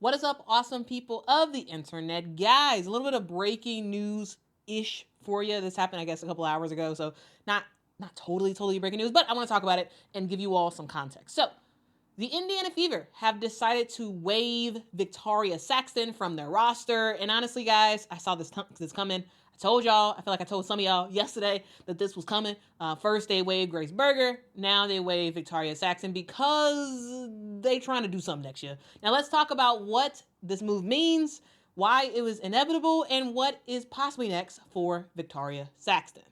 What is up, awesome people of the internet? Guys, a little bit of breaking news-ish for you. This happened, I guess, a couple hours ago, so not totally breaking news, but I want to talk about it and give you all some context. So, the Indiana Fever have decided to waive Victaria Saxton from their roster, and honestly, guys, I saw this coming. I told y'all, I feel like I told some of y'all yesterday that this was coming. First, they waived Grace Berger. Now they waive Victaria Saxton because they trying to do something next year. Now, let's talk about what this move means, why it was inevitable, and what is possibly next for Victaria Saxton.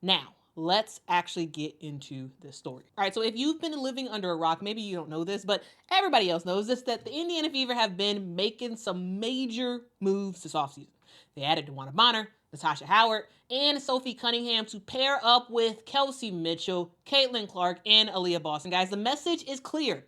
Now, let's actually get into this story. All right, so if you've been living under a rock, maybe you don't know this, but everybody else knows this, that the Indiana Fever have been making some major moves this offseason. They added DeWanna Bonner, Natasha Howard, and Sophie Cunningham to pair up with Kelsey Mitchell, Caitlin Clark, and Aaliyah Boston. Guys, the message is clear.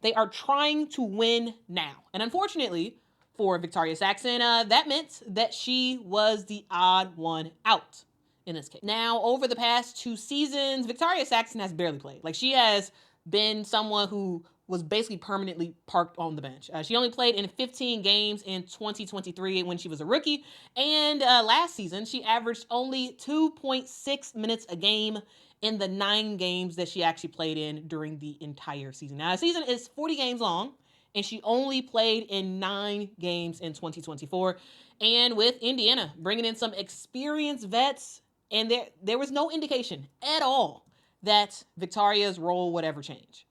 They are trying to win now. And unfortunately, for Victaria Saxton, that meant that she was the odd one out in this case. Now, over the past 2 seasons, Victaria Saxton has barely played. Like, she has been someone who was basically permanently parked on the bench. She only played in 15 games in 2023 when she was a rookie. And last season, she averaged only 2.6 minutes a game in the 9 games that she actually played in during the entire season. Now, the season is 40 games long, and she only played in 9 games in 2024. And with Indiana bringing in some experienced vets, and there was no indication at all that Victaria's role would ever change.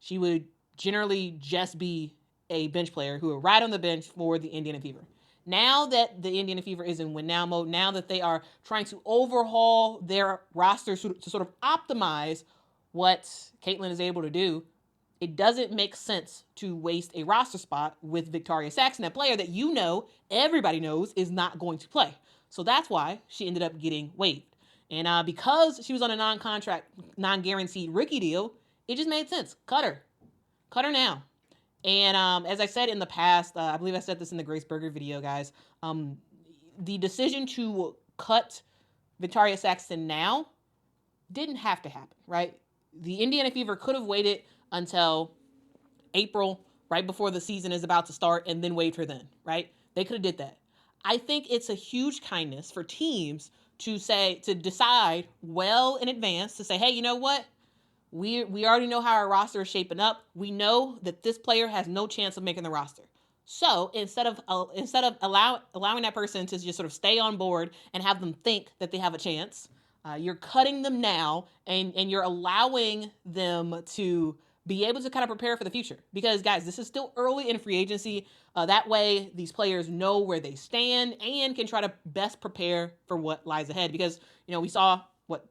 She would generally just be a bench player who would ride on the bench for the Indiana Fever. Now that the Indiana Fever is in win now mode, now that they are trying to overhaul their roster to sort of optimize what Caitlin is able to do, it doesn't make sense to waste a roster spot with Victaria Saxton, a player that everybody knows, is not going to play. So that's why she ended up getting waived. And because she was on a non-contract, non-guaranteed rookie deal, it just made sense. Cut her now. And as I said in the past, I believe I said this in the Grace Berger video, guys, the decision to cut Victaria Saxton now didn't have to happen, right? The Indiana Fever could have waited until April, right before the season is about to start, and then waived her then, right? They could have did that. I think it's a huge kindness for teams to decide well in advance to say, hey, you know what? We already know how our roster is shaping up. We know that this player has no chance of making the roster. So instead of allowing that person to just sort of stay on board and have them think that they have a chance, you're cutting them now, and you're allowing them to be able to kind of prepare for the future. Because, guys, this is still early in free agency. That way, these players know where they stand and can try to best prepare for what lies ahead. Because, we saw,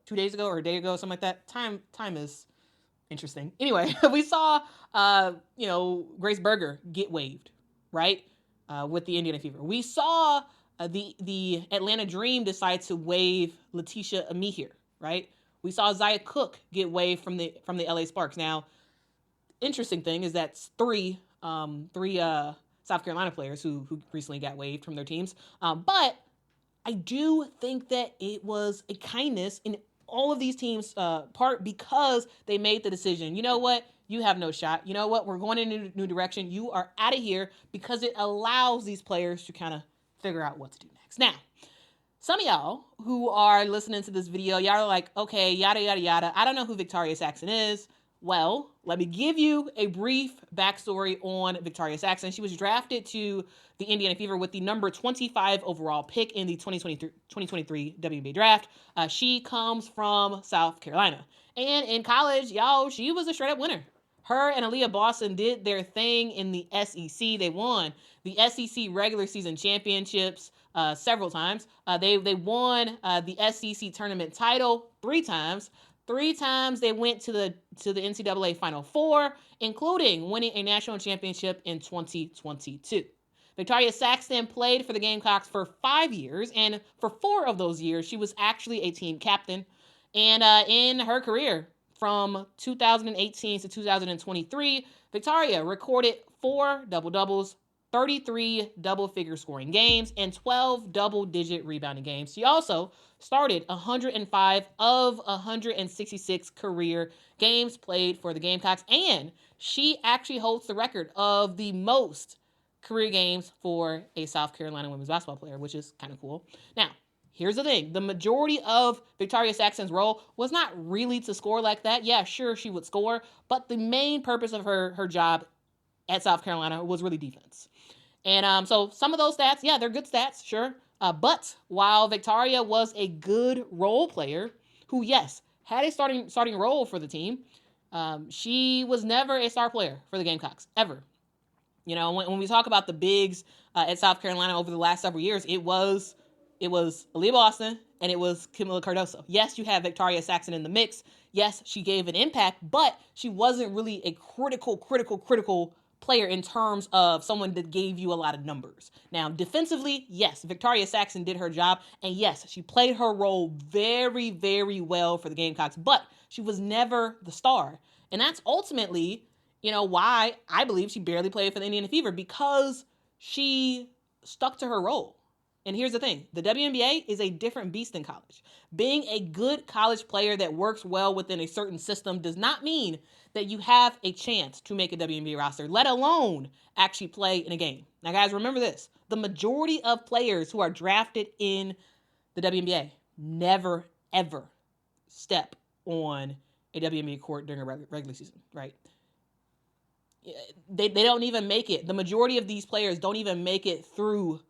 2 days ago or a day ago, something like that? Time is interesting. Anyway, we saw, Grace Berger get waived, right? With the Indiana Fever. We saw the Atlanta Dream decide to waive Letitia Amihir, right? We saw Zaya Cook get waived from the LA Sparks. Now, interesting thing is that three South Carolina players who recently got waived from their teams. But I do think that it was a kindness in all of these teams' part, because they made the decision. You know what? You have no shot. You know what? We're going in a new direction. You are out of here, because it allows these players to kind of figure out what to do next. Now, some of y'all who are listening to this video, y'all are like, okay, yada, yada, yada. I don't know who Victaria Saxton is. Well, let me give you a brief backstory on Victaria Saxton. She was drafted to the Indiana Fever with the number 25 overall pick in the 2023 WNBA draft. She comes from South Carolina. And in college, y'all, she was a straight-up winner. Her and Aaliyah Boston did their thing in the SEC. They won the SEC regular season championships several times. They won the SEC tournament title 3 times. 3 times they went to the NCAA Final Four, including winning a national championship in 2022. Victaria Saxton played for the Gamecocks for 5 years, and for 4 of those years, she was actually a team captain. And in her career, from 2018 to 2023, Victaria recorded 4 double-doubles, 33 double-figure scoring games, and 12 double-digit rebounding games. She also started 105 of 166 career games played for the Gamecocks, and she actually holds the record of the most career games for a South Carolina women's basketball player, which is kind of cool. Now, here's the thing. The majority of Victaria Saxton's role was not really to score like that. Yeah, sure, she would score, but the main purpose of her job at South Carolina was really defense. And so some of those stats, yeah, they're good stats, sure. But while Victaria was a good role player, who, yes, had a starting role for the team, she was never a star player for the Gamecocks, ever. You know, when we talk about the bigs at South Carolina over the last several years, it was Aaliyah Boston and it was Camila Cardoso. Yes, you have Victaria Saxton in the mix. Yes, she gave an impact, but she wasn't really a critical player in terms of someone that gave you a lot of numbers. Now, defensively, yes, Victaria Saxton did her job, and yes, she played her role very, very well for the Gamecocks, but she was never the star. And that's ultimately, you know, why I believe she barely played for the Indiana Fever, because she stuck to her role. And here's the thing, the WNBA is a different beast than college. Being a good college player that works well within a certain system does not mean that you have a chance to make a WNBA roster, let alone actually play in a game. Now, guys, remember this. The majority of players who are drafted in the WNBA never, ever step on a WNBA court during a regular season, right? They don't even make it. The majority of these players don't even make it through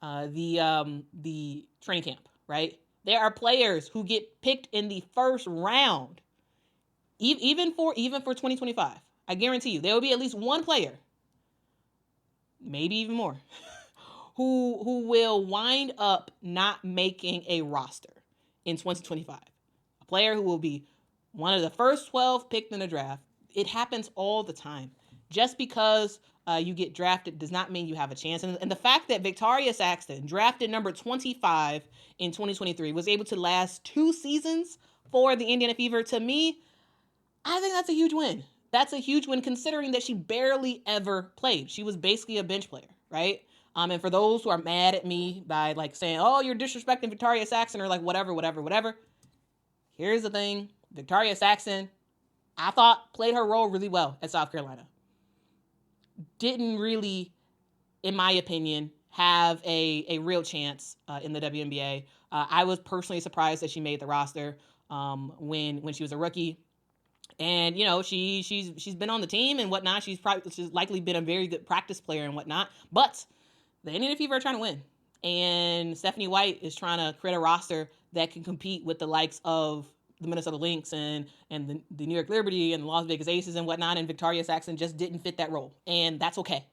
the training camp, right? There are players who get picked in the first round, even for 2025. I guarantee you, there will be at least one player, maybe even more, who will wind up not making a roster in 2025. A player who will be one of the first 12 picked in the draft. It happens all the time. Just because you get drafted does not mean you have a chance. And the fact that Victaria Saxton, drafted number 25 in 2023, was able to last 2 seasons for the Indiana Fever, to me, I think that's a huge win. That's a huge win considering that she barely ever played. She was basically a bench player, right? And for those who are mad at me by like saying, oh, you're disrespecting Victaria Saxton or like whatever. Here's the thing. Victaria Saxton, I thought, played her role really well at South Carolina. Didn't really, in my opinion, have a real chance in the WNBA. I was personally surprised that she made the roster when she was a rookie. And, you know, she's been on the team and whatnot. She's likely been a very good practice player and whatnot. But the Indiana Fever are trying to win. And Stephanie White is trying to create a roster that can compete with the likes of the Minnesota Lynx and the New York Liberty and the Las Vegas Aces and whatnot. And Victaria Saxton just didn't fit that role. And that's okay,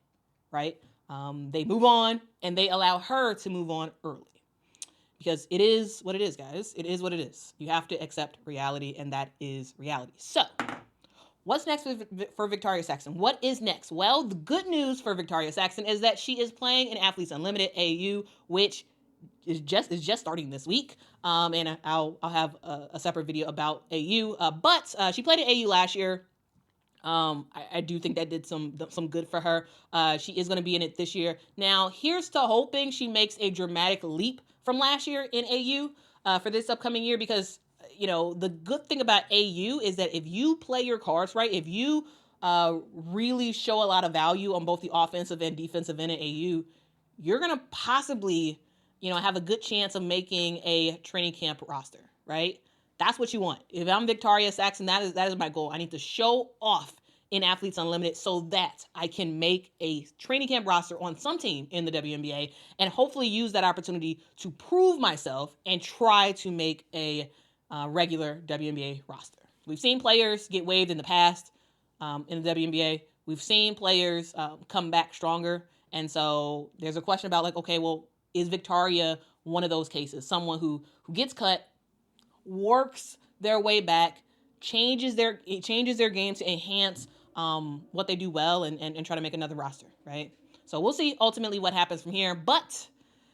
right? They move on and they allow her to move on early. Because it is what it is, guys. It is what it is. You have to accept reality, and that is reality. So, what's next for Victaria Saxton? What is next? Well, the good news for Victaria Saxton is that she is playing in Athletes Unlimited AU, which is just starting this week. And I'll have a separate video about AU. But she played at AU last year. I do think that did some good for her. She is going to be in it this year. Now, here's to hoping she makes a dramatic leap from last year in AU for this upcoming year, because, you know, the good thing about AU is that if you play your cards right, if you really show a lot of value on both the offensive and defensive end in AU, you're going to possibly, you know, have a good chance of making a training camp roster, right? That's what you want. If I'm Victaria Saxton, that is my goal. I need to show off in Athletes Unlimited so that I can make a training camp roster on some team in the WNBA and hopefully use that opportunity to prove myself and try to make a regular WNBA roster. We've seen players get waived in the past in the WNBA. We've seen players come back stronger. And so there's a question about like, okay, well, is Victaria one of those cases? Someone who gets cut, works their way back, changes their game to enhance what they do well and try to make another roster, right? So we'll see ultimately what happens from here. But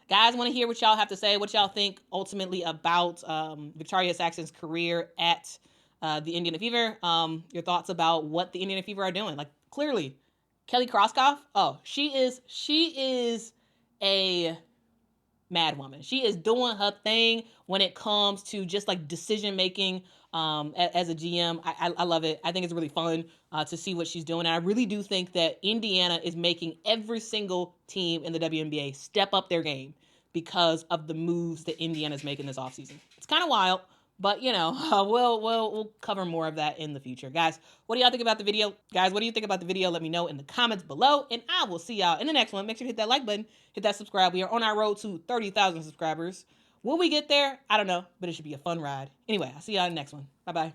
guys, want to hear what y'all have to say, what y'all think ultimately about Victaria Saxton's career at the Indiana Fever. Your thoughts about what the Indiana Fever are doing. Like, clearly, Kelly Kroskoff, she is a mad woman. She is doing her thing when it comes to just like decision making as a GM. I love it. I think it's really fun to see what she's doing. And I really do think that Indiana is making every single team in the WNBA step up their game because of the moves that Indiana's making this offseason. It's kind of wild, but we'll cover more of that in the future. Guys, what do y'all think about the video? Guys, what do you think about the video? Let me know in the comments below, and I will see y'all in the next one. Make sure to hit that like button, hit that subscribe. We are on our road to 30,000 subscribers. Will we get there? I don't know, but it should be a fun ride. Anyway, I'll see y'all in the next one. Bye-bye.